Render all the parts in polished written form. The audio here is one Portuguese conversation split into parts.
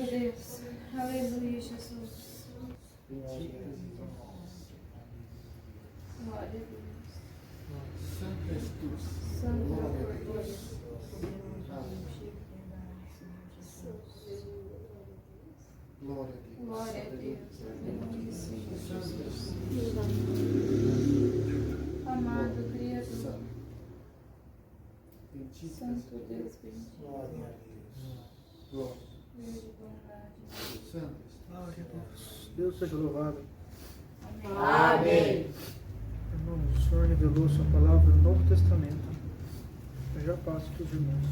a Deus. Aleluia, Jesus. Glória a Deus. Santo és tu. Santo é o Deus. Glória a Deus. Glória a Deus. Aleluia, Senhor Jesus. Amado Criador. Bendito Santo Deus, bendito. Glória a Deus. Glória. Deus de bondade. Santo és tu. Glória a Deus. Deus seja louvado. Amém. Irmãos, o Senhor revelou sua palavra no Novo Testamento. Eu já passo para os irmãos.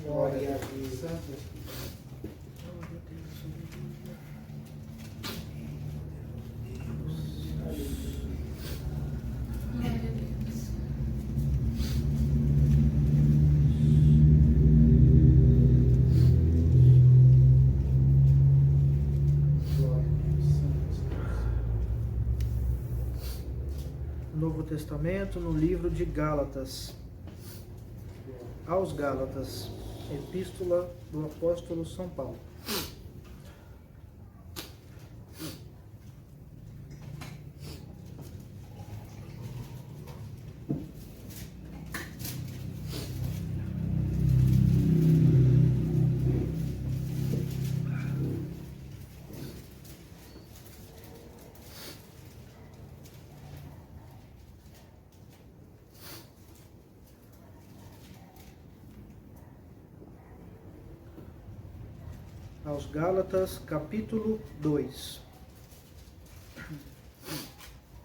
Glória a Deus. Santo és tu. Glória a Deus. Glória a Deus. Glória a Deus. Santo és tu. Novo Testamento, no livro de Gálatas. Glória. Aos Gálatas, Epístola do Apóstolo São Paulo. Aos Gálatas, capítulo 2.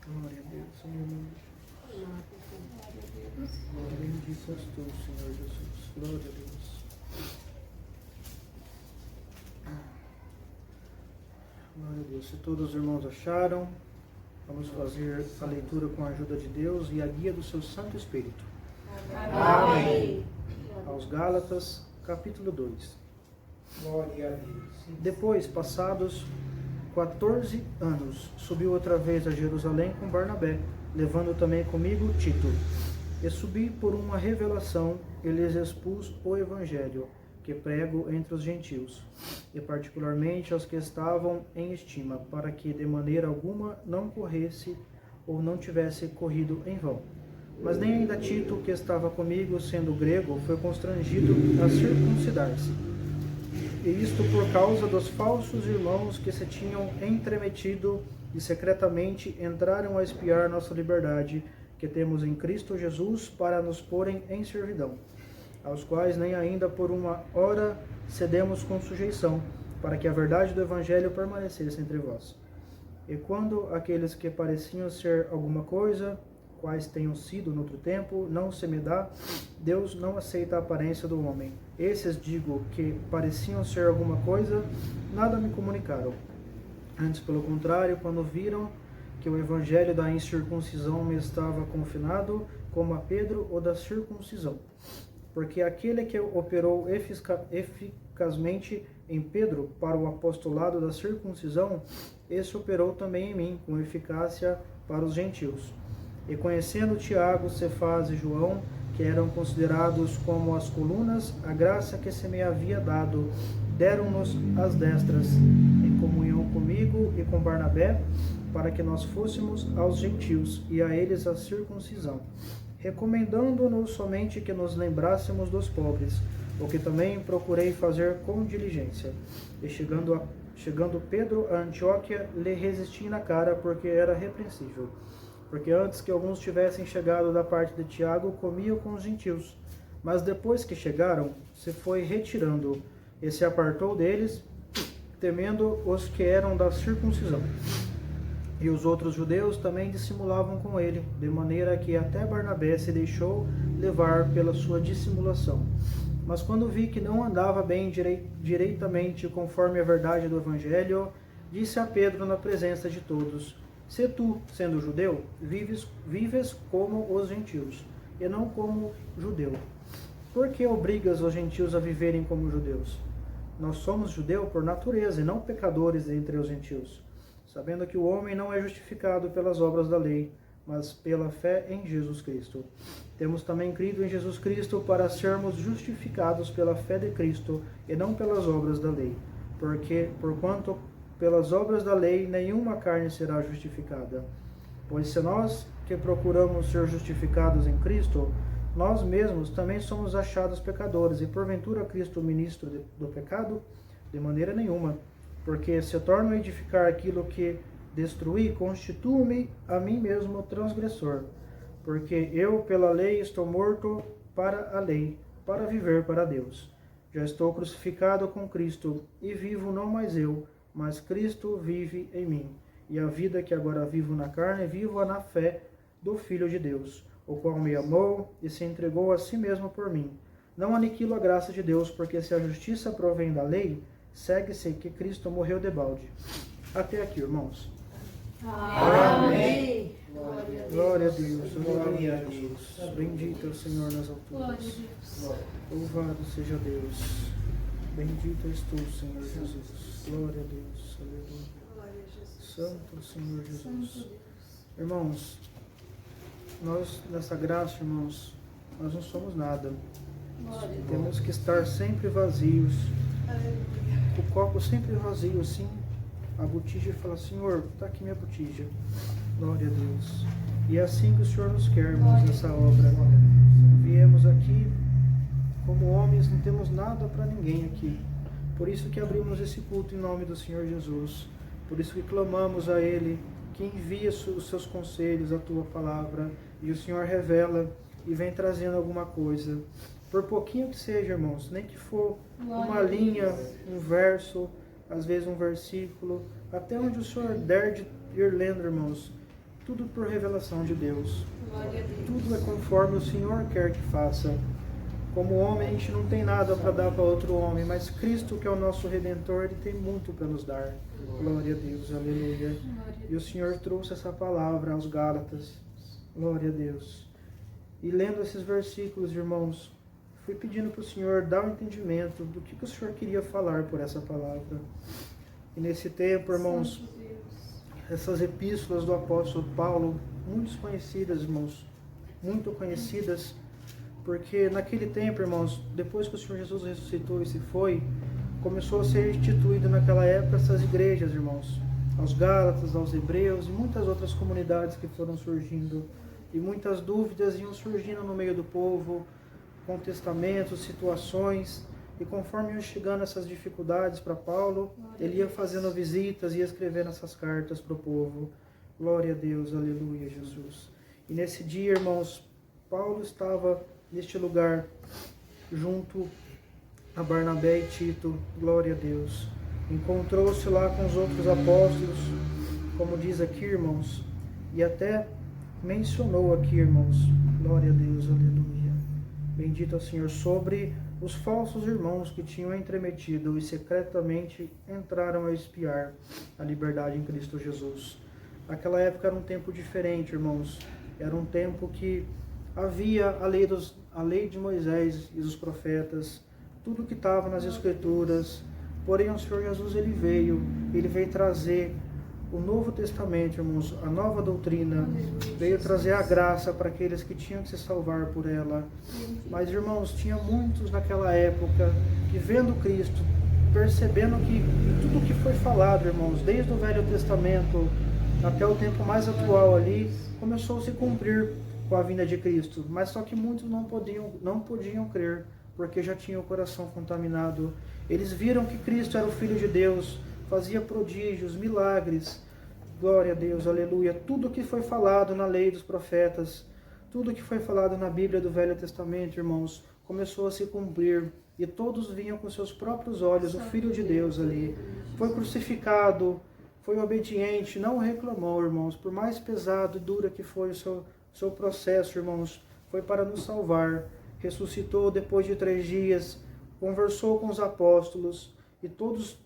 Glória a Deus, Senhor. Bendito és tu, Senhor Jesus. Glória a Deus. Glória a Deus. Se todos os irmãos acharam, vamos fazer a leitura com a ajuda de Deus e a guia do seu Santo Espírito. Amém. Aos Gálatas, capítulo 2. Glória a Deus. Depois, passados 14 anos, subi outra vez a Jerusalém com Barnabé, levando também comigo Tito. E subi por uma revelação e lhes expus o Evangelho, que prego entre os gentios, e particularmente aos que estavam em estima, para que de maneira alguma não corresse ou não tivesse corrido em vão. Mas nem ainda Tito, que estava comigo, sendo grego, foi constrangido a circuncidar-se. E isto por causa dos falsos irmãos que se tinham entremetido e secretamente entraram a espiar nossa liberdade, que temos em Cristo Jesus, para nos porem em servidão, aos quais nem ainda por uma hora cedemos com sujeição, para que a verdade do Evangelho permanecesse entre vós. E quando aqueles que pareciam ser alguma coisa, quais tenham sido no outro tempo, não se me dá, Deus não aceita a aparência do homem. Esses, digo, que pareciam ser alguma coisa, nada me comunicaram. Antes, pelo contrário, quando viram que o evangelho da incircuncisão me estava confinado, como a Pedro o da circuncisão. Porque aquele que operou eficazmente em Pedro para o apostolado da circuncisão, esse operou também em mim, com eficácia para os gentios. E conhecendo Tiago, Cefas e João, que eram considerados como as colunas, a graça que se me havia dado, deram-nos as destras, em comunhão comigo e com Barnabé, para que nós fôssemos aos gentios, e a eles a circuncisão, recomendando-nos somente que nos lembrássemos dos pobres, o que também procurei fazer com diligência. E chegando Pedro a Antioquia, lhe resisti na cara, porque era repreensível. Porque antes que alguns tivessem chegado da parte de Tiago, comia com os gentios. Mas depois que chegaram, se foi retirando e se apartou deles, temendo os que eram da circuncisão. E os outros judeus também dissimulavam com ele, de maneira que até Barnabé se deixou levar pela sua dissimulação. Mas quando vi que não andava bem direitamente conforme a verdade do Evangelho, disse a Pedro na presença de todos: se tu, sendo judeu, vives como os gentios, e não como judeu, por que obrigas os gentios a viverem como judeus? Nós somos judeus por natureza, e não pecadores entre os gentios, sabendo que o homem não é justificado pelas obras da lei, mas pela fé em Jesus Cristo. Temos também crido em Jesus Cristo para sermos justificados pela fé de Cristo, e não pelas obras da lei, porquanto pelas obras da lei nenhuma carne será justificada. Pois se nós que procuramos ser justificados em Cristo, nós mesmos também somos achados pecadores, e porventura Cristo ministro do pecado? De maneira nenhuma, porque se torno a edificar aquilo que destruí, constituo-me a mim mesmo transgressor, porque eu pela lei estou morto para a lei, para viver para Deus. Já estou crucificado com Cristo, e vivo não mais eu, mas Cristo vive em mim. E a vida que agora vivo na carne, vivo-a na fé do Filho de Deus, o qual me amou e se entregou a si mesmo por mim. Não aniquilo a graça de Deus, porque se a justiça provém da lei, segue-se que Cristo morreu debalde. Até aqui, irmãos. Amém. Glória a Deus. Glória a Deus. Bendito é o Senhor nas Glória a alturas. Deus. Louvado seja Deus. Bendito és tu, Senhor Jesus. Glória a Deus. Aleluia. Santo Senhor Santo Jesus. Deus. Irmãos, nós nessa graça, irmãos, nós não somos nada. Glória a Deus. Temos que estar sempre vazios. O copo sempre vazio, assim. A botija fala, Senhor, está aqui minha botija. Glória a Deus. E é assim que o Senhor nos quer, irmãos, nessa obra. Viemos aqui como homens, não temos nada para ninguém aqui. Por isso que abrimos esse culto em nome do Senhor Jesus. Por isso que clamamos a Ele, que envia os seus conselhos, a Tua palavra, e o Senhor revela e vem trazendo alguma coisa. Por pouquinho que seja, irmãos, nem que for uma linha, um verso, às vezes um versículo, até onde o Senhor der de ir lendo, irmãos, tudo por revelação de Deus. Glória a Deus. Tudo é conforme o Senhor quer que faça. Como homem, a gente não tem nada para dar para outro homem, mas Cristo, que é o nosso Redentor, Ele tem muito para nos dar. Glória a Deus, aleluia. Glória a E o Senhor trouxe essa palavra aos Gálatas. Glória a Deus. E lendo esses versículos, irmãos, fui pedindo para o Senhor dar um entendimento do que o Senhor queria falar por essa palavra. E nesse tempo, irmãos, Santo Deus. essas epístolas do apóstolo Paulo, muito conhecidas, irmãos, muito conhecidas, porque naquele tempo, irmãos, depois que o Senhor Jesus ressuscitou e se foi, começou a ser instituído naquela época essas igrejas, irmãos, aos Gálatas, aos Hebreus e muitas outras comunidades que foram surgindo, e muitas dúvidas iam surgindo no meio do povo, contestamentos, situações, e conforme iam chegando essas dificuldades para Paulo, ele ia fazendo visitas, ia escrevendo essas cartas para o povo. Glória a Deus, aleluia, Jesus. E nesse dia, irmãos, Paulo estava neste lugar, junto a Barnabé e Tito, glória a Deus. Encontrou-se lá com os outros apóstolos, como diz aqui, irmãos, e até mencionou aqui, irmãos, glória a Deus, aleluia. Bendito é o Senhor, sobre os falsos irmãos que tinham entremetido e secretamente entraram a espiar a liberdade em Cristo Jesus. Aquela época era um tempo diferente, irmãos. Era um tempo que havia a lei de Moisés e dos profetas, tudo que estava nas Escrituras. Porém, o Senhor Jesus, ele veio trazer o Novo Testamento, irmãos, a nova doutrina, veio trazer a graça para aqueles que tinham que se salvar por ela. Mas, irmãos, tinha muitos naquela época que, vendo Cristo, percebendo que tudo que foi falado, irmãos, desde o Velho Testamento até o tempo mais atual ali, começou a se cumprir com a vinda de Cristo. Mas só que muitos não podiam crer, porque já tinham o coração contaminado. Eles viram que Cristo era o Filho de Deus, fazia prodígios, milagres, glória a Deus, aleluia. Tudo que foi falado na lei dos profetas, tudo que foi falado na Bíblia do Velho Testamento, irmãos, começou a se cumprir. E todos viam com seus próprios olhos o Filho de Deus ali. Foi crucificado, foi obediente, não reclamou, irmãos. Por mais pesado e duro que foi o seu processo, irmãos, foi para nos salvar. Ressuscitou depois de 3 dias, conversou com os apóstolos, e todos,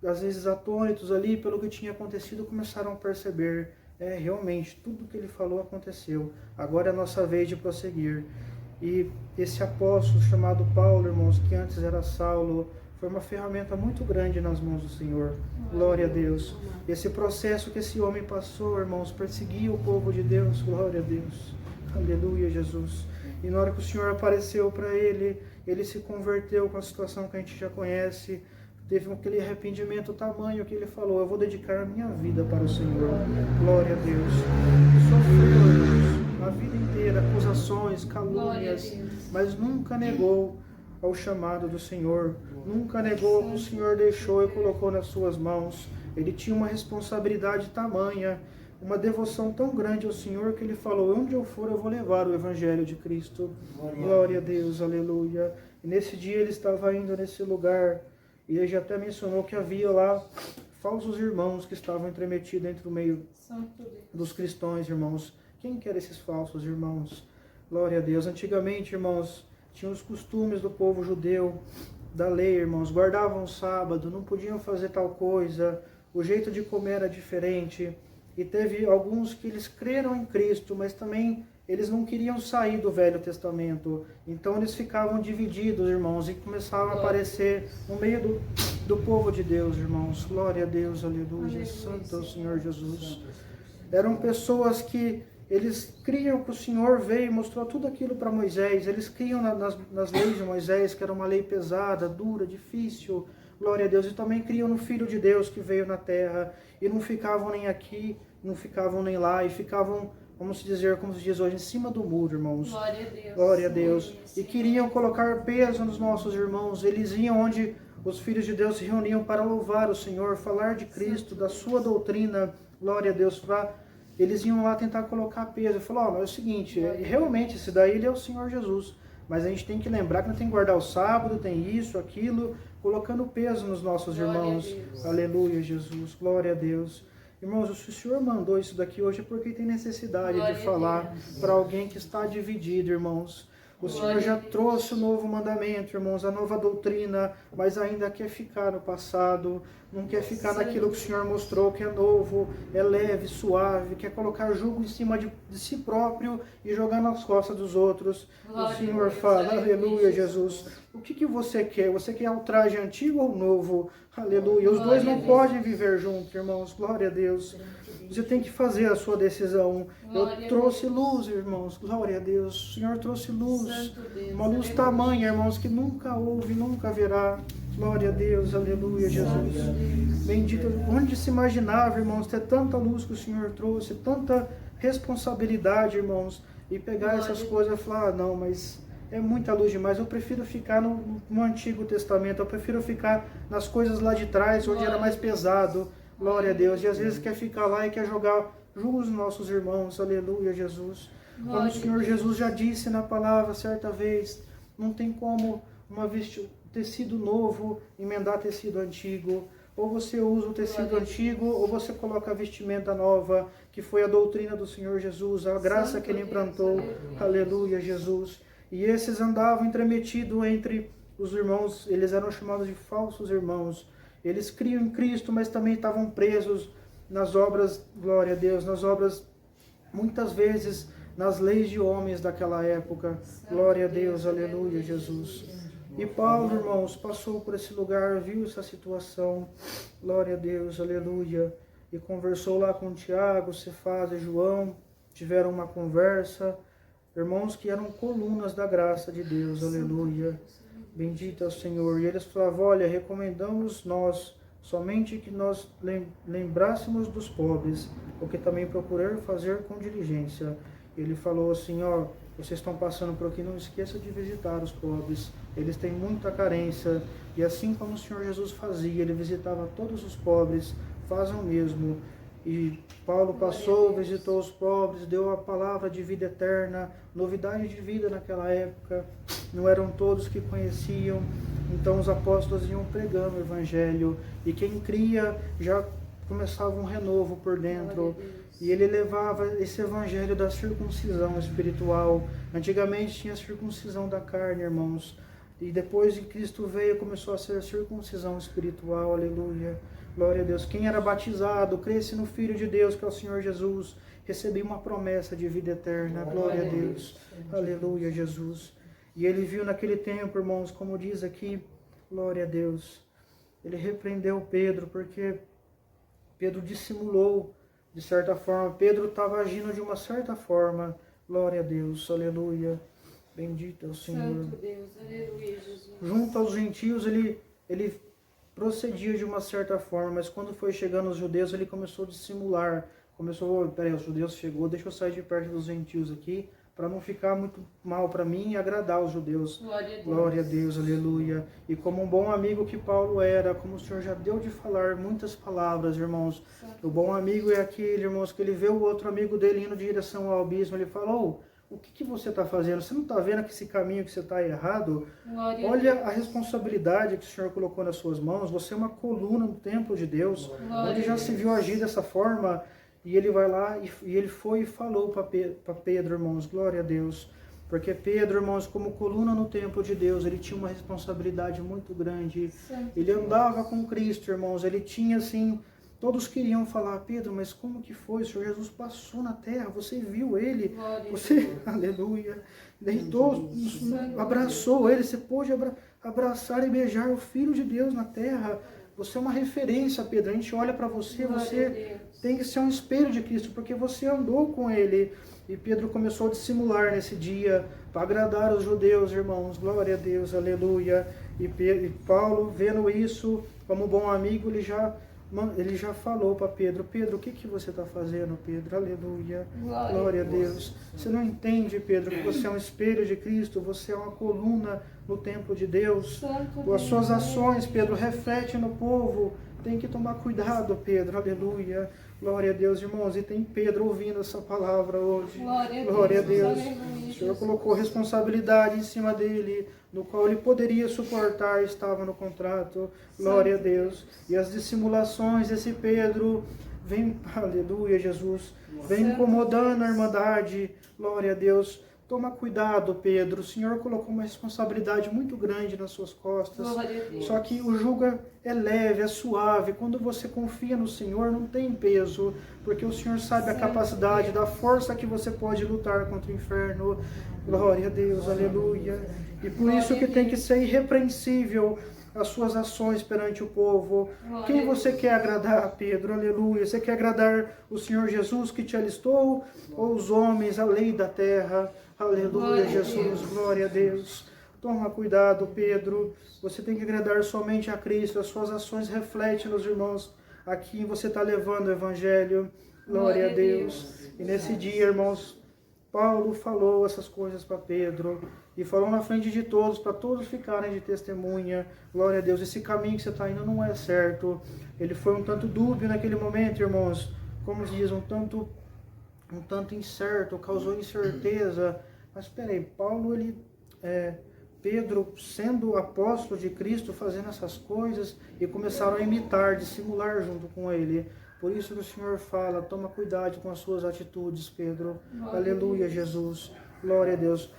às vezes atônitos ali pelo que tinha acontecido, começaram a perceber, realmente, tudo que ele falou aconteceu. Agora é a nossa vez de prosseguir. E esse apóstolo chamado Paulo, irmãos, que antes era Saulo, foi uma ferramenta muito grande nas mãos do Senhor. Glória a Deus. Esse processo que esse homem passou, irmãos, perseguia o povo de Deus. Glória a Deus. Aleluia, Jesus. E na hora que o Senhor apareceu para ele, ele se converteu com a situação que a gente já conhece, teve aquele arrependimento tamanho que ele falou: eu vou dedicar a minha vida para o Senhor. Glória a Deus. Sofreu, irmãos, a vida inteira acusações, calúnias, mas nunca negou ao chamado do Senhor, nunca negou o que o Senhor deixou e colocou nas suas mãos. Ele tinha uma responsabilidade tamanha, uma devoção tão grande ao Senhor, que ele falou: onde eu for eu vou levar o Evangelho de Cristo. Glória a Deus, aleluia. E nesse dia ele estava indo nesse lugar, e ele já até mencionou que havia lá falsos irmãos que estavam entremetidos entre o meio dos cristãos, irmãos. Quem que eram esses falsos irmãos? Glória a Deus. Antigamente, irmãos, tinham os costumes do povo judeu, da lei, irmãos, guardavam o sábado, não podiam fazer tal coisa, o jeito de comer era diferente. E teve alguns que eles creram em Cristo, mas também eles não queriam sair do Velho Testamento. Então eles ficavam divididos, irmãos, e começavam a aparecer no meio do povo de Deus, irmãos. Glória a Deus, aleluia. Santo é o Senhor Jesus. Eram pessoas que eles criam que o Senhor veio e mostrou tudo aquilo para Moisés. Eles criam nas leis de Moisés, que era uma lei pesada, dura, difícil. Glória a Deus. E também criam no Filho de Deus que veio na terra. E não ficavam nem aqui, não ficavam nem lá. E ficavam, vamos dizer, como se diz hoje, em cima do muro, irmãos. Glória a Deus. Glória a Deus. E queriam colocar peso nos nossos irmãos. Eles iam onde os filhos de Deus se reuniam para louvar o Senhor, falar de Cristo, da sua doutrina. Glória a Deus. Eles iam lá tentar colocar peso. Eu falo: é o seguinte, realmente esse daí ele é o Senhor Jesus. Mas a gente tem que lembrar que não tem que guardar o sábado, tem isso, aquilo, colocando peso nos nossos irmãos. Aleluia, Jesus. Glória a Deus. Irmãos, se o Senhor mandou isso daqui hoje é porque tem necessidade de falar para alguém que está dividido, irmãos. O Senhor já trouxe o novo mandamento, irmãos, a nova doutrina, mas ainda quer ficar no passado, não quer ficar naquilo que o Senhor mostrou, que é novo, é leve, suave, quer colocar jugo em cima de si próprio e jogar nas costas dos outros. O Senhor fala: aleluia, Jesus. O que você quer? Você quer o traje antigo ou novo? Aleluia. Os dois não podem viver juntos, irmãos. Glória a Deus. Você tem que fazer a sua decisão. Eu trouxe luz, irmãos. Glória a Deus. O Senhor trouxe luz. Uma luz tamanha, irmãos, que nunca houve, nunca haverá. Glória a Deus. Aleluia, Jesus. Bendito. Onde se imaginava, irmãos, ter tanta luz que o Senhor trouxe, tanta responsabilidade, irmãos, e pegar essas coisas e falar: não, mas é muita luz demais. Eu prefiro ficar no Antigo Testamento. Eu prefiro ficar nas coisas lá de trás, onde era mais pesado. Glória a Deus. E às vezes quer ficar lá e quer jogar julgo nos nossos irmãos. Aleluia, Jesus. Como o Senhor Jesus já disse na palavra certa vez, não tem como tecido novo emendar tecido antigo. Ou você usa o tecido antigo, ou você coloca a vestimenta nova, que foi a doutrina do Senhor Jesus, a graça que Ele implantou. Aleluia, Jesus. E esses andavam entremetidos entre os irmãos, eles eram chamados de falsos irmãos. Eles criam em Cristo, mas também estavam presos nas obras, glória a Deus, nas obras, muitas vezes, nas leis de homens daquela época. Glória a Deus, aleluia, Jesus. E Paulo, irmãos, passou por esse lugar, viu essa situação, glória a Deus, aleluia, e conversou lá com Tiago, Cefás e João, tiveram uma conversa, irmãos que eram colunas da graça de Deus, aleluia. Bendito é o Senhor. E eles falavam: olha, recomendamos nós somente que nós lembrássemos dos pobres, o que também procurar fazer com diligência. Ele falou assim: ó, vocês estão passando por aqui, não esqueça de visitar os pobres. Eles têm muita carência. E assim como o Senhor Jesus fazia, Ele visitava todos os pobres, façam o mesmo. E Paulo passou, visitou os pobres, deu a palavra de vida eterna, novidade de vida naquela época. Não eram todos que conheciam, então os apóstolos iam pregando o Evangelho. E quem cria já começava um renovo por dentro. E ele levava esse Evangelho da circuncisão espiritual. Antigamente tinha a circuncisão da carne, irmãos. E depois de Cristo veio, começou a ser a circuncisão espiritual, aleluia. Glória a Deus. Quem era batizado, cresce no Filho de Deus, que é o Senhor Jesus, recebia uma promessa de vida eterna. Glória a Deus. Aleluia, Jesus. E ele viu naquele tempo, irmãos, como diz aqui, glória a Deus. Ele repreendeu Pedro, porque Pedro dissimulou, de certa forma. Pedro estava agindo de uma certa forma. Glória a Deus. Aleluia. Bendito é o Senhor. Santo Deus. Aleluia, Jesus. Junto aos gentios, ele procedia de uma certa forma, mas quando foi chegando os judeus, ele começou a dissimular. Começou, peraí, os judeus chegou, deixa eu sair de perto dos gentios aqui, para não ficar muito mal para mim e agradar os judeus. Glória a Deus. Glória a Deus, aleluia. E como um bom amigo que Paulo era, como o Senhor já deu de falar muitas palavras, irmãos. O bom amigo é aquele, irmãos, que ele vê o outro amigo dele indo em direção ao abismo, ele fala, o que você está fazendo? Você não está vendo que esse caminho que você está errado? Glória Olha a a responsabilidade que o Senhor colocou nas suas mãos. Você é uma coluna no templo de Deus. Glória Onde já a se Deus. viu agir dessa forma. E ele vai lá e ele foi e falou para Pedro, irmãos. Glória a Deus. Porque Pedro, irmãos, como coluna no templo de Deus, ele tinha uma responsabilidade muito grande. Santo Ele andava com Cristo, irmãos. Ele tinha assim... Todos queriam falar, Pedro, mas como que foi? O Senhor Jesus passou na terra, você viu ele, Glória a você, Deus. aleluia, deitou, abraçou ele, você pôde abraçar e beijar o Filho de Deus na terra. Você é uma referência, Pedro. A gente olha para você, Glória a você Deus. tem que ser um espelho de Cristo, porque você andou com ele. E Pedro começou a dissimular nesse dia, para agradar os judeus, irmãos. Glória a Deus, aleluia. E Paulo, vendo isso, como bom amigo, ele já falou para Pedro, Pedro, o que você está fazendo, Pedro? Aleluia. Glória a Deus. Você não entende, Pedro, que você é um espelho de Cristo, você é uma coluna no templo de Deus. Santo As suas Deus. ações, Pedro, refletem no povo. Tem que tomar cuidado, Pedro. Aleluia. Glória a Deus, irmãos. E tem Pedro ouvindo essa palavra hoje. Glória a Deus. O Senhor colocou responsabilidade em cima dele, no qual ele poderia suportar, estava no contrato. Glória a Deus. E as dissimulações desse Pedro vem, aleluia, Jesus, vem incomodando a irmandade. Glória a Deus. Toma cuidado, Pedro. O Senhor colocou uma responsabilidade muito grande nas suas costas. Glória a Deus. Só que o jugo é leve, é suave. Quando você confia no Senhor, não tem peso. Porque o Senhor sabe a capacidade, da força que você pode lutar contra o inferno. Glória a Deus, aleluia. E por isso que tem que ser irrepreensível as suas ações perante o povo. Quem você quer agradar, Pedro? Aleluia. Você quer agradar o Senhor Jesus que te alistou? Ou os homens, a lei da terra? Aleluia, Jesus. Glória a Deus. Toma cuidado, Pedro. Você tem que agradar somente a Cristo. As suas ações refletem nos irmãos. Aqui você está levando o Evangelho. Glória a Deus. E nesse dia, irmãos, Paulo falou essas coisas para Pedro. E falou na frente de todos, para todos ficarem de testemunha. Glória a Deus. Esse caminho que você está indo não é certo. Ele foi um tanto dúbio naquele momento, irmãos. Como se diz, um tanto incerto, causou incerteza. Mas espera aí, Paulo, Pedro, sendo apóstolo de Cristo, fazendo essas coisas, e começaram a imitar, dissimular junto com ele. Por isso que o Senhor fala, toma cuidado com as suas atitudes, Pedro. Aleluia, Jesus. Glória a Deus.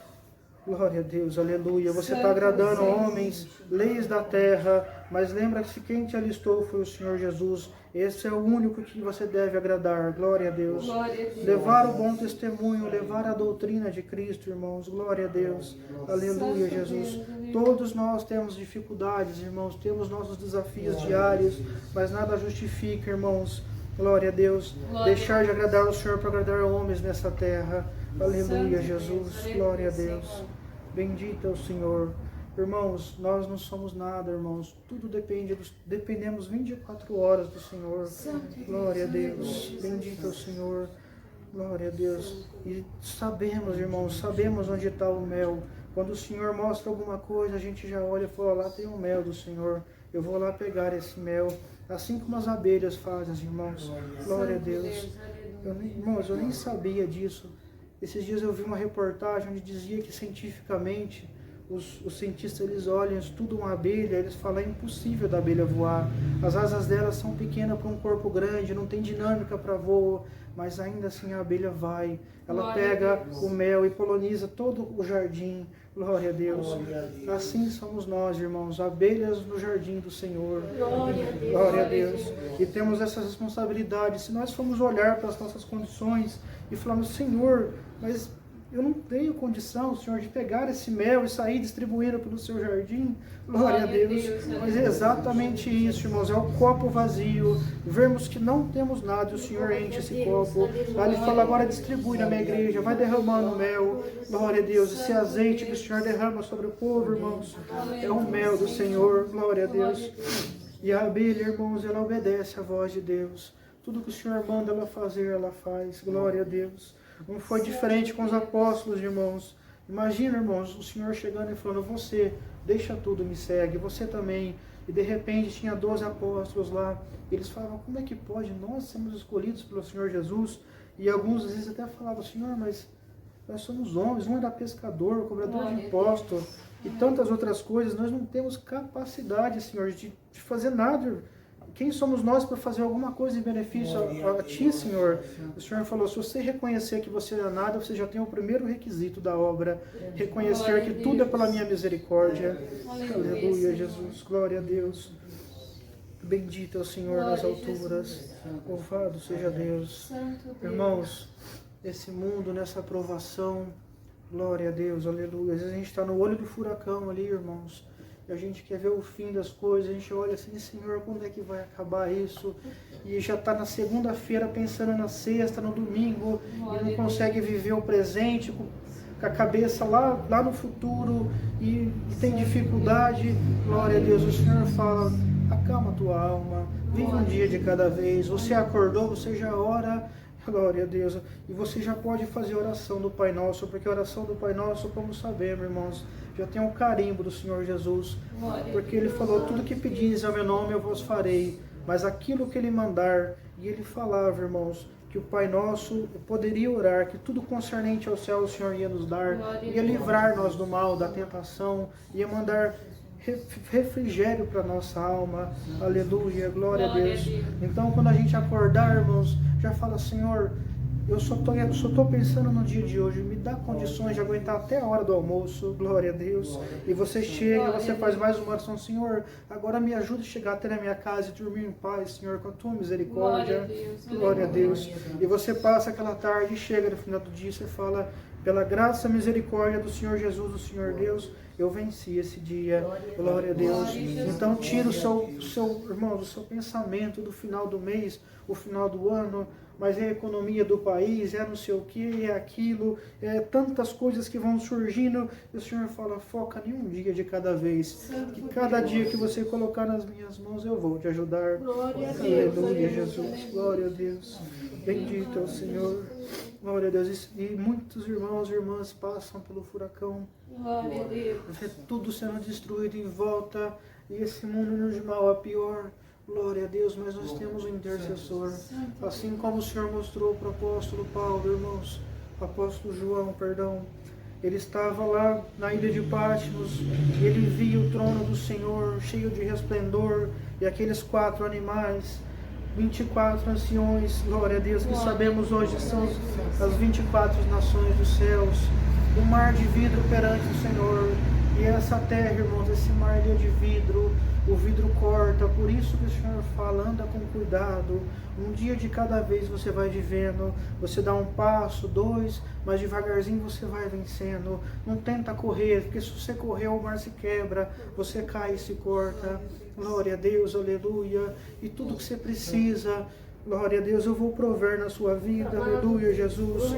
Glória a Deus, aleluia. Você está agradando homens, leis da terra, mas lembra que quem te alistou foi o Senhor Jesus. Esse é o único que você deve agradar. Glória a Deus. Glória a Deus. Levar o bom testemunho, levar a doutrina de Cristo, irmãos. Glória a Deus. Aleluia, Jesus. Todos nós temos dificuldades, irmãos. Temos nossos desafios diários, mas nada justifica, irmãos. Glória a Deus. Deixar de agradar o Senhor para agradar homens nessa terra. Aleluia, Jesus. Glória a Deus. Bendito é o Senhor. Irmãos, nós não somos nada, irmãos. Tudo dependemos 24 horas do Senhor. Glória a Deus. Bendito é o Senhor. Glória a Deus. E sabemos, irmãos, sabemos onde está o mel. Quando o Senhor mostra alguma coisa, a gente já olha e fala, lá tem o mel do Senhor. Eu vou lá pegar esse mel. Assim como as abelhas fazem, irmãos. Glória a Deus. Irmãos, eu nem sabia disso. Esses dias eu vi uma reportagem onde dizia que cientificamente os cientistas eles olham, estudam uma abelha, eles falam é impossível da abelha voar. As asas delas são pequenas para um corpo grande, não tem dinâmica para voo, mas ainda assim a abelha vai. Ela pega o mel e poliniza todo o jardim. Glória a Deus. Assim somos nós, irmãos, abelhas no jardim do Senhor. Glória a Deus. E temos essa responsabilidade. Se nós formos olhar para as nossas condições e falarmos, Senhor, mas eu não tenho condição, Senhor, de pegar esse mel e sair distribuindo pelo seu jardim. Glória a Deus. Mas é exatamente isso, irmãos. É o copo vazio. Vermos que não temos nada e o Senhor enche esse copo. Aí Ele fala, agora distribui na minha igreja. Vai derramando mel. Glória a Deus. Esse azeite que o Senhor derrama sobre o povo, irmãos, é o mel do Senhor. Glória a Deus. E a abelha, irmãos, ela obedece à voz de Deus. Tudo que o Senhor manda ela fazer, ela faz. Glória a Deus. Não foi diferente com os apóstolos, irmãos. Imagina, irmãos, o Senhor chegando e falando: você, deixa tudo, me segue. Você também. E de repente tinha 12 apóstolos lá. Eles falavam: como é que pode nós sermos escolhidos pelo Senhor Jesus? E alguns às vezes até falavam: Senhor, mas nós somos homens, um era pescador, cobrador de impostos e tantas outras coisas. Nós não temos capacidade, Senhor, de fazer nada. Quem somos nós para fazer alguma coisa em benefício a Ti, Senhor? O Senhor falou: se você reconhecer que você não é nada, você já tem o primeiro requisito da obra. Reconhecer que tudo é pela minha misericórdia. Aleluia, Jesus. Glória a Deus. Bendito é o Senhor nas alturas. Louvado seja Deus. Irmãos, esse mundo, nessa aprovação, glória a Deus, aleluia. Às vezes a gente está no olho do furacão ali, irmãos, e a gente quer ver o fim das coisas, a gente olha assim: Senhor, quando é que vai acabar isso? E já está na segunda-feira pensando na sexta, no domingo, e não consegue viver o presente com a cabeça lá no futuro, e tem dificuldade. Glória a Deus, o Senhor fala: acalma a tua alma, vive um dia de cada vez. Você acordou, você já ora. Glória a Deus. E você já pode fazer a oração do Pai Nosso, porque a oração do Pai Nosso, como sabemos, irmãos, já tem um carimbo do Senhor Jesus. Porque Ele falou: tudo que pedis ao meu nome eu vos farei. Mas aquilo que Ele mandar, e Ele falava, irmãos, que o Pai Nosso poderia orar, que tudo concernente ao céu o Senhor ia nos dar, ia livrar nós do mal, da tentação, ia mandar refrigério para nossa alma. Aleluia, glória a Deus. Então, quando a gente acordar, irmãos, já fala: Senhor, eu só estou pensando no dia de hoje, me dá condições de aguentar até a hora do almoço. Glória a Deus. E você chega, você faz mais uma oração: Senhor, agora me ajuda a chegar até na minha casa e dormir em paz, Senhor, com a tua misericórdia. Glória a Deus. E você passa aquela tarde e chega no final do dia e você fala: pela graça e misericórdia do Senhor Jesus, do Senhor Deus, eu venci esse dia. Glória a Deus. Então tira o seu irmão, do seu pensamento do final do mês, o final do ano, mas é a economia do país, é não sei o que, é aquilo, é tantas coisas que vão surgindo. E o Senhor fala: foca em um dia de cada vez. Que cada dia que você colocar nas minhas mãos, eu vou te ajudar. Aleluia, Jesus. Glória a Deus. Bendito é o Senhor. Glória a Deus. E muitos irmãos e irmãs passam pelo furacão. Glória a Deus. Vê tudo sendo destruído em volta. E esse mundo indo de mal a pior. Glória a Deus, mas nós temos um intercessor. Assim como o Senhor mostrou para o apóstolo Paulo, irmãos, apóstolo João, perdão. Ele estava lá na ilha de Patmos, e ele via o trono do Senhor cheio de resplendor, e aqueles 4 animais, 24 anciões, glória a Deus, que sabemos hoje são as 24 nações dos céus, um mar de vidro perante o Senhor. E essa terra, irmãos, esse mar é de vidro, o vidro corta. Por isso que o Senhor fala: anda com cuidado, um dia de cada vez você vai vivendo. Você dá um passo, 2, mas devagarzinho você vai vencendo. Não tenta correr, porque se você correr o mar se quebra, você cai e se corta. Glória a Deus, aleluia. E tudo que você precisa, glória a Deus, eu vou prover na sua vida. Aleluia, Jesus.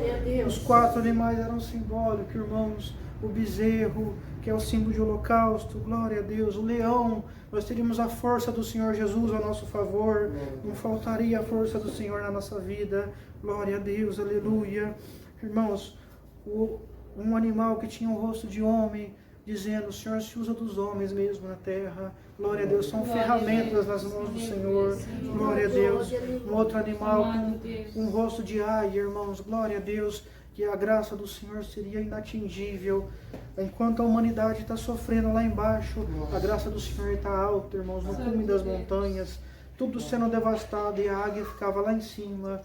Os 4 animais eram simbólicos, irmãos. O bezerro, que é o símbolo de holocausto, glória a Deus. O leão, nós teríamos a força do Senhor Jesus a nosso favor, não faltaria a força do Senhor na nossa vida, glória a Deus, aleluia. Irmãos, um animal que tinha o rosto de homem, dizendo: o Senhor se usa dos homens mesmo na terra. Glória a Deus, são ferramentas nas mãos do Senhor. Glória a Deus. Um outro animal com um rosto de águia, irmãos. Glória a Deus, que a graça do Senhor seria inatingível. Enquanto a humanidade está sofrendo lá embaixo, a graça do Senhor está alta, irmãos, no cume das montanhas, tudo sendo devastado, e a águia ficava lá em cima,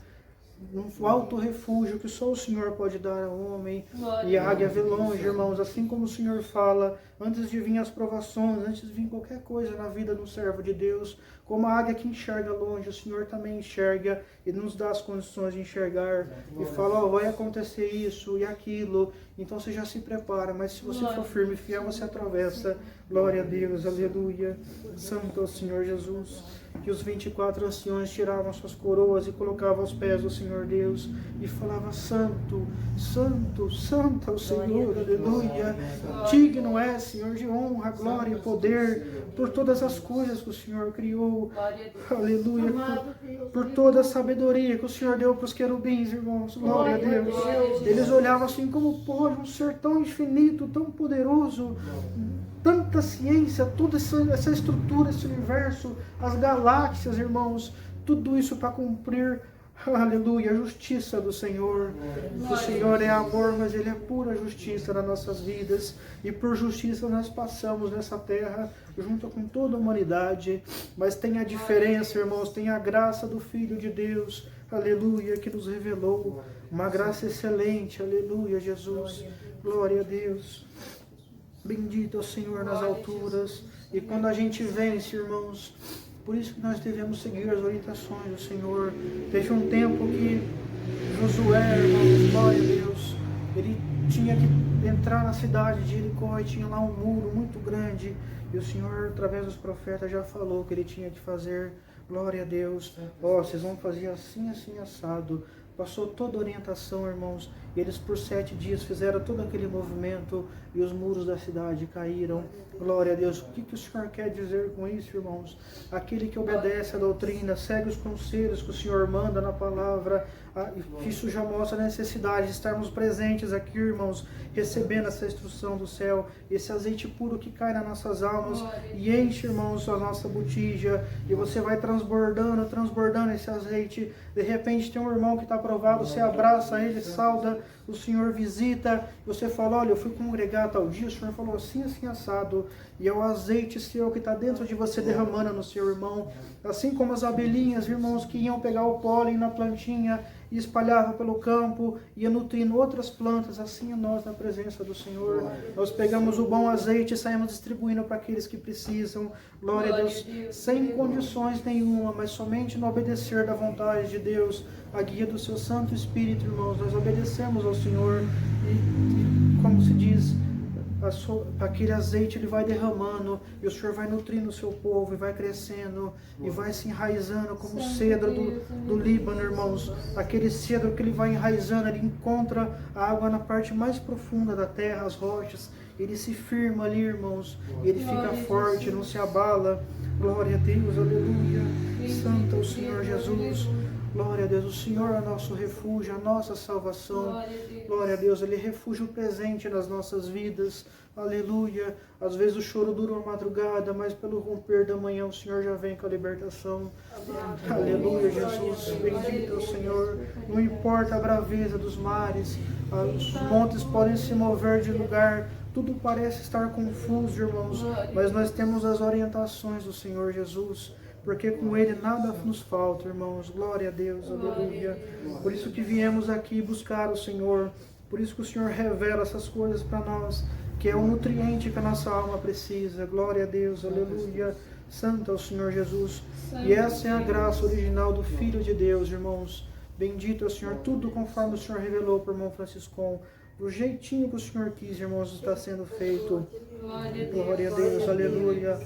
um alto refúgio que só o Senhor pode dar ao homem. E a águia vê longe, irmãos, assim como o Senhor fala, antes de vir as provações, antes de vir qualquer coisa na vida do servo de Deus, como a águia que enxerga longe, o Senhor também enxerga e nos dá as condições de enxergar, e fala: vai acontecer isso e aquilo, então você já se prepara, mas se você for firme e fiel, você atravessa. Glória a Deus, aleluia. Santo é o Senhor Jesus. que os 24 anciões tiravam suas coroas e colocavam aos pés do Senhor Deus e falavam: Santo, Santo, Santo é o Senhor, aleluia. Digno é, Senhor, de honra, glória e poder por todas as coisas que o Senhor criou, aleluia, por toda a sabedoria que o Senhor deu para os querubins, irmãos, glória a Deus. Eles olhavam assim: como pode um ser tão infinito, tão poderoso, tanta ciência, toda essa estrutura, esse universo, as galáxias, irmãos, tudo isso para cumprir, aleluia, a justiça do Senhor. O Senhor é amor, mas Ele é pura justiça nas nossas vidas, e por justiça nós passamos nessa terra junto com toda a humanidade. Mas tem a diferença, irmãos, tem a graça do Filho de Deus, aleluia, que nos revelou uma graça excelente, aleluia, Jesus, glória a Deus. Bendito é o Senhor nas alturas. E quando a gente vence, irmãos, por isso que nós devemos seguir as orientações do Senhor. Teve um tempo que Josué, irmãos, glória a Deus, ele tinha que entrar na cidade de Jericó e tinha lá um muro muito grande. E o Senhor, através dos profetas, já falou que ele tinha que fazer, glória a Deus, vocês vão fazer assim, assim, assado. Passou toda a orientação, irmãos, e eles por 7 dias fizeram todo aquele movimento e os muros da cidade caíram. Glória a Deus. O que o Senhor quer dizer com isso, irmãos? Aquele que obedece à doutrina, segue os conselhos que o Senhor manda na palavra, isso já mostra a necessidade de estarmos presentes aqui, irmãos, recebendo essa instrução do céu, esse azeite puro que cai nas nossas almas e enche, irmãos, a nossa botija, e você vai transbordando, transbordando esse azeite. De repente tem um irmão que está aprovado, você abraça ele, sauda, o Senhor visita, você fala: olha, eu fui congregar tal dia, o Senhor falou assim, assim, assado, e é o azeite seu que está dentro de você derramando no seu irmão. Assim como as abelhinhas, irmãos, que iam pegar o pólen na plantinha e espalhavam pelo campo, ia nutrindo outras plantas, assim é nós na presença do Senhor. Nós pegamos o bom azeite e saímos distribuindo para aqueles que precisam, glória a Deus, sem condições nenhuma, mas somente no obedecer da vontade de Deus, a guia do seu Santo Espírito, irmãos. Nós obedecemos ao Senhor e como se diz, aquele azeite ele vai derramando e o Senhor vai nutrindo o seu povo e vai crescendo e vai se enraizando como o cedro do Líbano, irmãos. Aquele cedro que ele vai enraizando, ele encontra a água na parte mais profunda da terra, as rochas, ele se firma ali, irmãos, e ele fica forte, não se abala. Glória a Deus, aleluia. Santo é o Senhor Jesus. Glória a Deus, o Senhor é nosso refúgio, a nossa salvação. Glória a Deus, Ele é refúgio presente nas nossas vidas. Aleluia. Às vezes o choro dura uma madrugada, mas pelo romper da manhã o Senhor já vem com a libertação. Aleluia, Jesus. Bendito é o Senhor. Não importa a braveza dos mares, os montes podem se mover de lugar. Tudo parece estar confuso, irmãos, mas nós temos as orientações do Senhor Jesus, porque com Ele nada nos falta, irmãos. Glória a Deus, aleluia. Por isso que viemos aqui buscar o Senhor, por isso que o Senhor revela essas coisas para nós, que é o nutriente que a nossa alma precisa. Glória a Deus, aleluia. Santo é o Senhor Jesus. E essa é a graça original do Filho de Deus, irmãos. Bendito é o Senhor, tudo conforme o Senhor revelou para o irmão Franciscão. Do jeitinho que o Senhor quis, irmãos, está sendo feito. Glória a Deus, aleluia.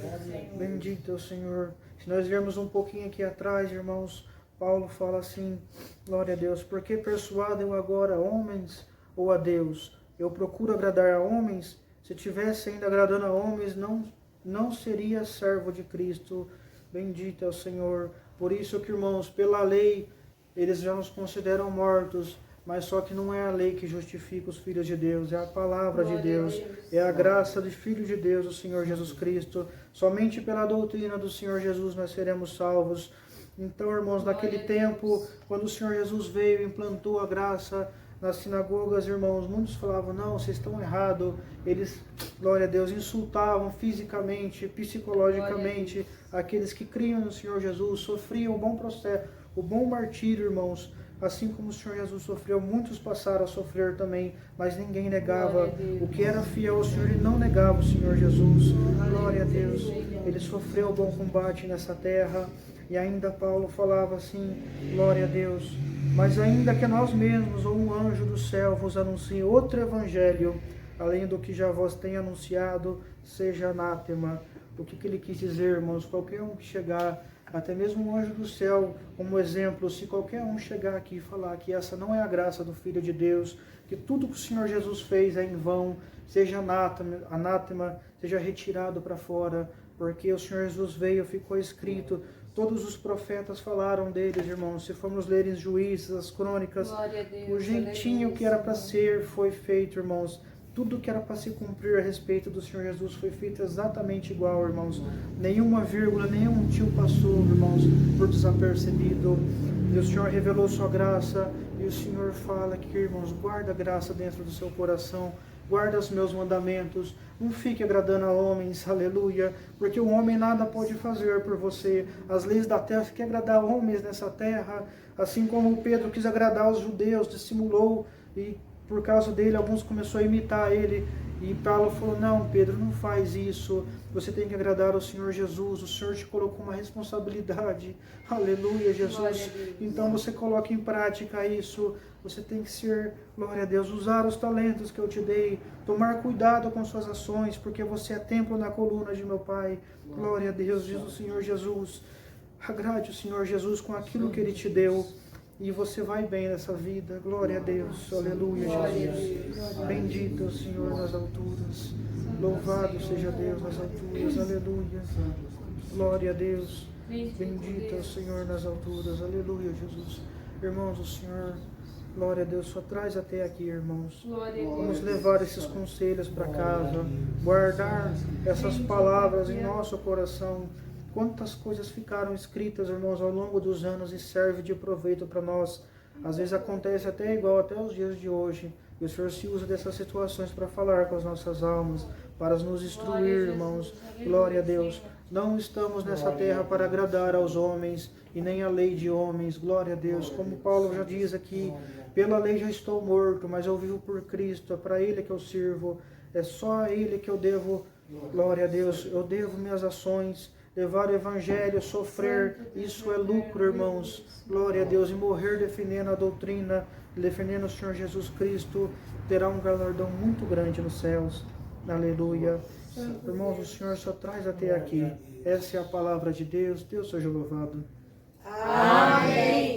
Bendito é o Senhor. Se nós vermos um pouquinho aqui atrás, irmãos, Paulo fala assim, glória a Deus: porque persuado eu agora homens ou a Deus? Eu procuro agradar a homens? Se tivesse ainda agradando a homens, não seria servo de Cristo. Bendito é o Senhor. Por isso que, irmãos, pela lei, eles já nos consideram mortos, mas só que não é a lei que justifica os filhos de Deus, é a palavra de Deus, é a graça do Filho de Deus, o Senhor Jesus Cristo. Somente pela doutrina do Senhor Jesus nós seremos salvos. Então, irmãos, naquele tempo, quando o Senhor Jesus veio e implantou a graça nas sinagogas, irmãos, muitos falavam: não, vocês estão errados. Eles, glória a Deus, insultavam fisicamente, psicologicamente aqueles que criam no Senhor Jesus, sofriam o bom processo, o bom martírio, irmãos. Assim como o Senhor Jesus sofreu, muitos passaram a sofrer também, mas ninguém negava. O que era fiel ao Senhor, ele não negava o Senhor Jesus. Glória a Deus. Ele sofreu o bom combate nessa terra. E ainda Paulo falava assim, glória a Deus: mas ainda que nós mesmos ou um anjo do céu vos anuncie outro evangelho, além do que já vos tem anunciado, seja anátema. O que ele quis dizer, irmãos? Qualquer um que chegar, até mesmo um anjo do céu, como exemplo, se qualquer um chegar aqui e falar que essa não é a graça do Filho de Deus, que tudo que o Senhor Jesus fez é em vão, seja anátema, seja retirado para fora, porque o Senhor Jesus veio, ficou escrito, todos os profetas falaram deles, irmãos. Se formos ler em Juízes, as crônicas, Glória a Deus, o jeitinho que era para ser foi feito, irmãos. Tudo que era para se cumprir a respeito do Senhor Jesus foi feito exatamente igual, irmãos. Nenhuma vírgula, nenhum tio passou, irmãos, por desapercebido. E o Senhor revelou sua graça. E o Senhor fala aqui, irmãos, guarda a graça dentro do seu coração. Guarda os meus mandamentos. Não fique agradando a homens, aleluia. Porque o homem nada pode fazer por você. As leis da terra, você quer agradar homens nessa terra. Assim como Pedro quis agradar os judeus, dissimulou e por causa dele, alguns começaram a imitar ele. E Paulo falou, não, Pedro, não faz isso. Você tem que agradar ao Senhor Jesus. O Senhor te colocou uma responsabilidade. Aleluia, Jesus. Então você coloca em prática isso. Você tem que ser, glória a Deus, usar os talentos que eu te dei. Tomar cuidado com suas ações, porque você é templo na coluna de meu Pai. Glória a Deus, diz o Senhor Jesus. Agrade o Senhor Jesus com aquilo que Ele te deu. E você vai bem nessa vida. Glória a Deus. Aleluia, Jesus. Bendito é o Senhor nas alturas. Louvado seja Deus nas alturas. Aleluia. Glória a Deus. Bendito é o Senhor nas alturas. Aleluia, Jesus. Irmãos, o Senhor, glória a Deus, só traz até aqui, irmãos. Vamos levar esses conselhos para casa. Guardar essas palavras em nosso coração. Quantas coisas ficaram escritas, irmãos, ao longo dos anos e serve de proveito para nós. Às vezes acontece até igual, até os dias de hoje. E o Senhor se usa dessas situações para falar com as nossas almas, para nos instruir, irmãos. Glória a Deus. Não estamos nessa terra para agradar aos homens e nem a lei de homens. Glória a Deus. Como Paulo já diz aqui, pela lei já estou morto, mas eu vivo por Cristo. É para Ele que eu sirvo. É só a Ele que eu devo, glória a Deus, eu devo minhas ações. Levar o Evangelho, sofrer, isso é lucro, irmãos. Glória a Deus. E morrer defendendo a doutrina, defendendo o Senhor Jesus Cristo, terá um galardão muito grande nos céus. Aleluia. Irmãos, o Senhor só traz até aqui. Essa é a palavra de Deus. Deus seja louvado. Amém.